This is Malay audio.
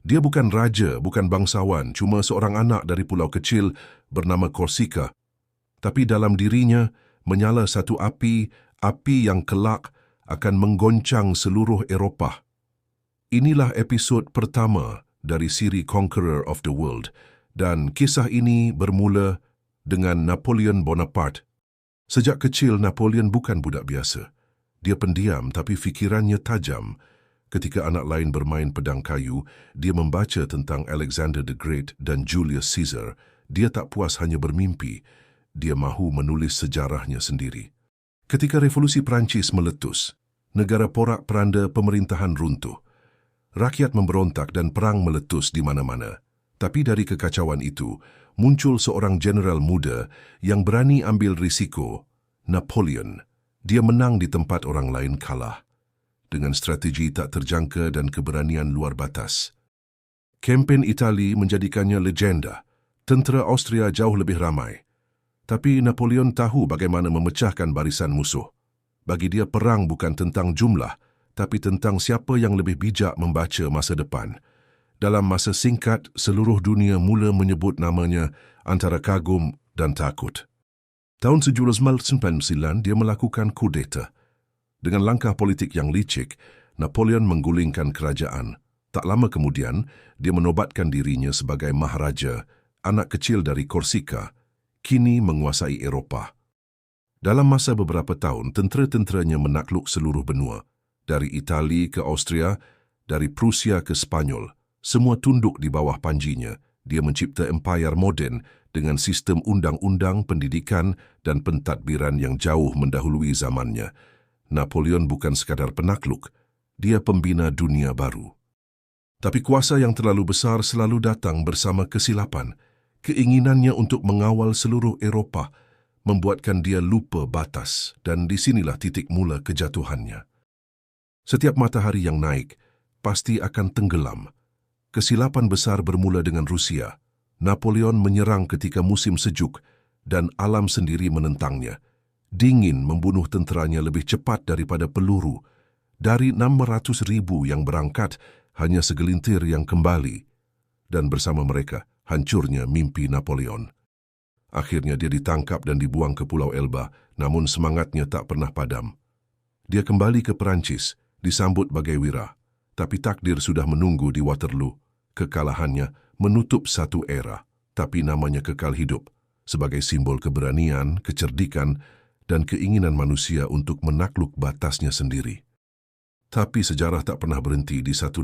Dia bukan raja, bukan bangsawan, cuma seorang anak dari pulau kecil bernama Korsika. Tapi dalam dirinya menyala satu api yang kelak akan menggoncang seluruh Eropah. Inilah episod pertama dari siri Conqueror of the World, dan kisah ini bermula dengan Napoleon Bonaparte. Sejak kecil, Napoleon bukan budak biasa. Dia pendiam tapi fikirannya tajam. Ketika anak lain bermain pedang kayu, dia membaca tentang Alexander the Great dan Julius Caesar. Dia tak puas hanya bermimpi. Dia mahu menulis sejarahnya sendiri. Ketika Revolusi Perancis meletus, negara porak-peranda pemerintahan runtuh. Rakyat memberontak dan perang meletus di mana-mana. Tapi dari kekacauan itu, muncul seorang jeneral muda yang berani ambil risiko, Napoleon. Dia menang di tempat orang lain kalah, dengan strategi tak terjangka dan keberanian luar batas. Kempen Itali menjadikannya legenda. Tentera Austria jauh lebih ramai. Tapi Napoleon tahu bagaimana memecahkan barisan musuh. Bagi dia, perang bukan tentang jumlah, tapi tentang siapa yang lebih bijak membaca masa depan. Dalam masa singkat, seluruh dunia mula menyebut namanya antara kagum dan takut. Tahun 1799, dia melakukan kudeta. Dengan langkah politik yang licik, Napoleon menggulingkan kerajaan. Tak lama kemudian, dia menobatkan dirinya sebagai maharaja, anak kecil dari Korsika, kini menguasai Eropah. Dalam masa beberapa tahun, tentera-tenteranya menakluk seluruh benua. Dari Itali ke Austria, dari Prusia ke Spanyol, semua tunduk di bawah panjinya. Dia mencipta empayar moden dengan sistem undang-undang, pendidikan dan pentadbiran yang jauh mendahului zamannya. Napoleon bukan sekadar penakluk, dia pembina dunia baru. Tapi kuasa yang terlalu besar selalu datang bersama kesilapan. Keinginannya untuk mengawal seluruh Eropah membuatkan dia lupa batas, dan disinilah titik mula kejatuhannya. Setiap matahari yang naik pasti akan tenggelam. Kesilapan besar bermula dengan Rusia. Napoleon menyerang ketika musim sejuk dan alam sendiri menentangnya. Dingin membunuh tenteranya lebih cepat daripada peluru. Dari 600,000 yang berangkat, hanya segelintir yang kembali. Dan bersama mereka, hancurnya mimpi Napoleon. Akhirnya dia ditangkap dan dibuang ke Pulau Elba, namun semangatnya tak pernah padam. Dia kembali ke Perancis, disambut bagai wira. Tapi takdir sudah menunggu di Waterloo. Kekalahannya menutup satu era, tapi namanya kekal hidup sebagai simbol keberanian, kecerdikan, dan keinginan manusia untuk menakluk batasnya sendiri. Tapi sejarah tak pernah berhenti di satu